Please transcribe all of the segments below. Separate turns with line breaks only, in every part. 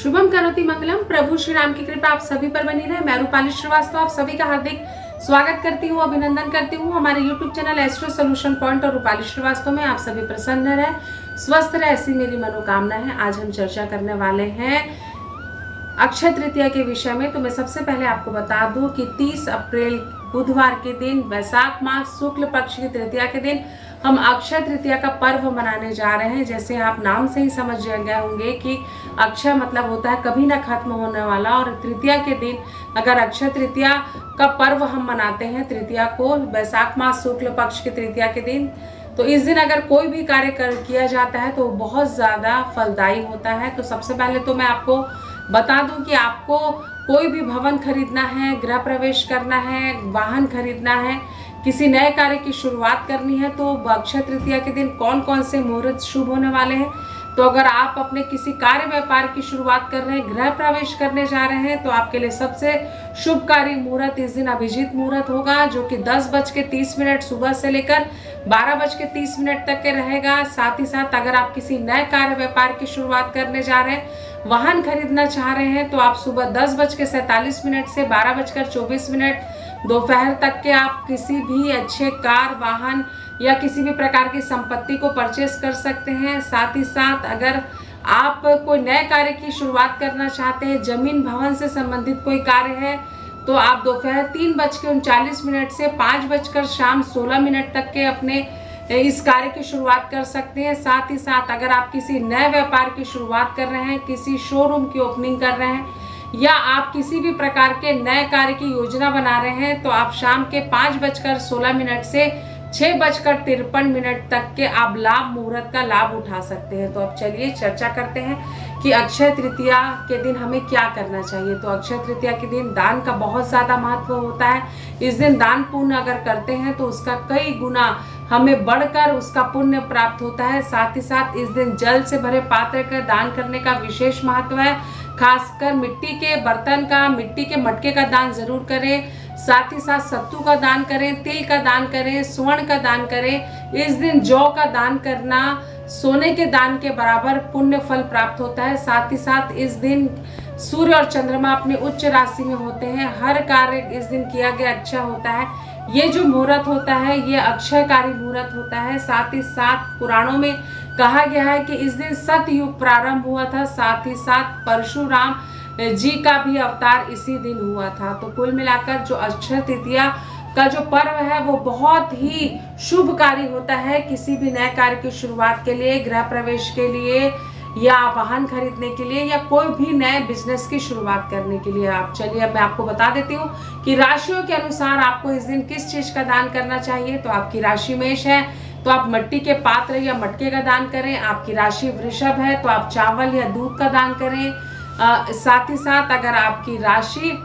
शुभम करोति मंगलम। प्रभु श्री राम की कृपा आप सभी पर बनी रहे। मैं रूपाली श्रीवास्तव आप सभी का हार्दिक स्वागत करती हूँ, अभिनंदन करती हूँ हमारे YouTube channel astro solution point और रूपाली श्रीवास्तव में। आप सभी प्रसन्न रहे, स्वस्थ रहे, ऐसी मेरी मनोकामना है। आज हम चर्चा करने वाले हैं अक्षय तृतीया के विषय में। तो मैं सबसे पहले आपको बता दूं कि 30 अप्रैल बुधवार के दिन, वैशाख मास शुक्ल पक्ष की तृतीया के दिन हम अक्षय तृतीया का पर्व मनाने जा रहे हैं। जैसे आप नाम से ही समझ गए होंगे कि अक्षय मतलब होता है कभी ना खत्म होने वाला, और तृतीया के दिन अगर अक्षय तृतीया का पर्व हम मनाते हैं, तृतीया को वैशाख मास शुक्ल पक्ष की तृतीया के दिन, तो इस दिन अगर कोई भी कार्य किया जाता है तो बहुत ज़्यादा फलदायी होता है। तो सबसे पहले तो मैं आपको बता दूं कि आपको कोई भी भवन खरीदना है, गृह प्रवेश करना है, वाहन खरीदना है, किसी नए कार्य की शुरुआत करनी है, तो अक्षय तृतीया के दिन कौन कौन से मुहूर्त शुभ होने वाले हैं। तो अगर आप अपने किसी कार्य व्यापार की शुरुआत कर रहे हैं, गृह प्रवेश करने जा रहे हैं, तो आपके लिए सबसे शुभकारी मुहूर्त इस दिन अभिजीत मुहूर्त होगा, जो कि 10:30 सुबह से लेकर 12:30 तक के रहेगा। साथ ही साथ अगर आप किसी नए कार्य व्यापार की शुरुआत करने जा रहे हैं, वाहन खरीदना चाह रहे हैं, तो आप सुबह 10:47 से 12:24 दोपहर तक के आप किसी भी अच्छे कार, वाहन या किसी भी प्रकार की संपत्ति को परचेस कर सकते हैं। साथ ही साथ अगर आप कोई नए कार्य की शुरुआत करना चाहते हैं, जमीन भवन से संबंधित कोई कार्य है, तो आप दोपहर 3:39 से 5:16 तक के अपने इस कार्य की शुरुआत कर सकते हैं। साथ ही साथ अगर आप किसी नए व्यापार की शुरुआत कर रहे हैं, किसी शोरूम की ओपनिंग कर रहे हैं, या आप किसी भी प्रकार के नए कार्य की योजना बना रहे हैं, तो आप शाम के 5:16 से 6:53 तक के आप लाभ मुहूर्त का लाभ उठा सकते हैं। तो अब चलिए चर्चा करते हैं कि अक्षय तृतीया के दिन हमें क्या करना चाहिए। तो अक्षय तृतीया के दिन दान का बहुत ज़्यादा महत्व होता है। इस दिन दान पुण्य अगर करते हैं तो उसका कई गुना हमें बढ़कर उसका पुण्य प्राप्त होता है। साथ ही साथ इस दिन जल से भरे पात्र का दान करने का विशेष महत्व है। खासकर मिट्टी के बर्तन का, मिट्टी के मटके का दान जरूर करें। साथ ही साथ सत्तू का दान करें, तिल का दान करें, स्वर्ण का दान करें। इस दिन जौ का दान करना सोने के दान के बराबर पुण्य फल प्राप्त होता है। साथ ही साथ इस दिन सूर्य और चंद्रमा अपनी उच्च राशि में होते हैं। हर कार्य इस दिन किया गया अच्छा होता है। ये जो मुहूर्त होता है ये अक्षयकारी मुहूर्त होता है। साथ ही साथ पुराणों में कहा गया है कि इस दिन सतयुग प्रारंभ हुआ था। साथ ही साथ परशुराम जी का भी अवतार इसी दिन हुआ था। तो कुल मिलाकर जो अक्षय तृतीया का जो पर्व है वो बहुत ही शुभकारी होता है किसी भी नए कार्य की शुरुआत के लिए, गृह प्रवेश के लिए, या वाहन खरीदने के लिए, या कोई भी नए बिजनेस की शुरुआत करने के लिए। आप चलिए अब मैं आपको बता देती हूँ कि राशियों के अनुसार आपको इस दिन किस चीज का दान करना चाहिए। तो आपकी राशि मेष है तो आप मिट्टी के पात्र या मटके का दान करें। आपकी राशि वृषभ है तो आप चावल या दूध का दान करें। साथ ही साथ अगर आपकी राशि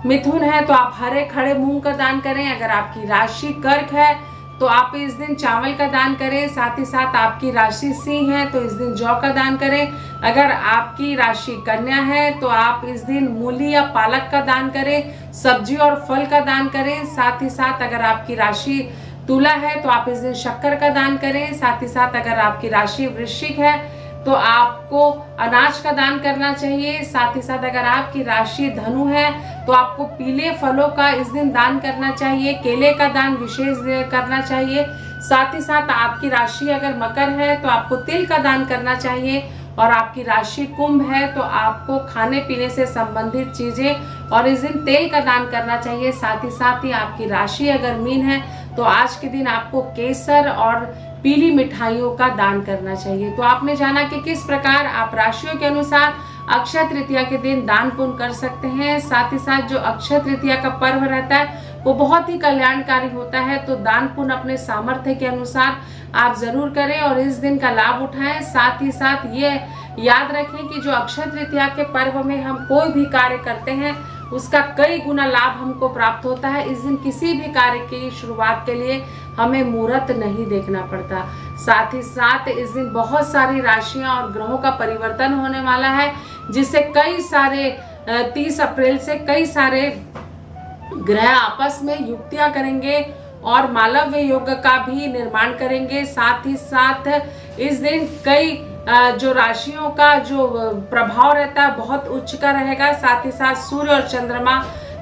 मिथुन है तो आप हरे खड़े मूंग का दान करें। अगर आपकी राशि कर्क है तो आप इस दिन चावल का दान करें। साथ ही साथ आपकी राशि सिंह है तो इस दिन जौ का दान करें। अगर आपकी राशि कन्या है तो आप इस दिन मूली या पालक का दान करें, सब्जी और फल का दान करें। साथ ही साथ अगर आपकी राशि तुला है तो आप इस दिन शक्कर का दान करें। साथ ही साथ अगर आपकी राशि वृश्चिक है तो आपको अनाज का दान करना चाहिए। साथ ही साथ अगर आपकी राशि धनु है तो आपको पीले फलों का इस दिन दान करना चाहिए, केले का दान विशेष करना चाहिए। साथ ही साथ आपकी राशि अगर मकर है तो आपको तिल का दान करना चाहिए, और आपकी राशि कुंभ है तो आपको खाने पीने से संबंधित चीजें और इस दिन तेल का दान करना चाहिए। साथ ही आपकी राशि अगर मीन है तो आज के दिन आपको केसर और पीली मिठाइयों का दान करना चाहिए। तो आपने जाना कि किस प्रकार आप राशियों के अनुसार अक्षय तृतीया के दिन दान पुण्य कर सकते हैं। साथ ही साथ जो अक्षय तृतीया का पर्व रहता है वो बहुत ही कल्याणकारी होता है। तो दान पुण्य अपने सामर्थ्य के अनुसार आप जरूर करें और इस दिन का लाभ उठाएं। साथ ही साथ ये याद रखें कि जो अक्षय तृतीया के पर्व में हम कोई भी कार्य करते हैं उसका कई गुना लाभ हमको प्राप्त होता है। इस दिन किसी भी कार्य की शुरुआत के लिए हमें मुहूर्त नहीं देखना पड़ता। साथ ही साथ इस दिन बहुत सारी राशियां और ग्रहों का परिवर्तन होने वाला है, जिससे कई सारे 30 अप्रैल से कई सारे ग्रह आपस में युक्तियां करेंगे और मालव्य योग का भी निर्माण करेंगे। साथ ही साथ इस दिन कई जो राशियों का जो प्रभाव रहता है बहुत उच्च का रहेगा। साथ ही साथ सूर्य और चंद्रमा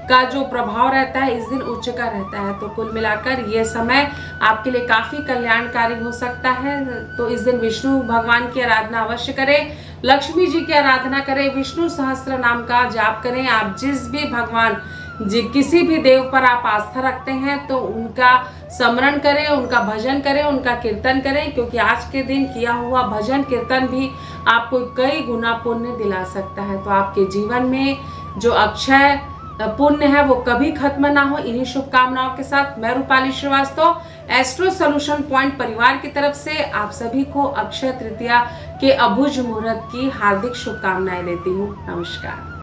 का जो प्रभाव रहता है इस दिन उच्च का रहता है। तो कुल मिलाकर ये समय आपके लिए काफी कल्याणकारी हो सकता है। तो इस दिन विष्णु भगवान की आराधना अवश्य करें, लक्ष्मी जी की आराधना करें, विष्णु सहस्त्र नाम का जाप करें। आप जिस भी भगवान जी किसी भी देव पर आप आस्था रखते हैं तो उनका स्मरण करें, उनका भजन करें, उनका कीर्तन करें, क्योंकि आज के दिन किया हुआ भजन कीर्तन भी आपको कई गुना पुण्य दिला सकता है। तो आपके जीवन में जो अक्षय पुण्य है वो कभी खत्म ना हो। इन्हीं शुभकामनाओं के साथ मैं Rupali Srivastava astro solution point परिवार की तरफ से आप सभी को अक्षय तृतीया के अभुज मुहूर्त की हार्दिक शुभकामनाएं देती हूँ। नमस्कार।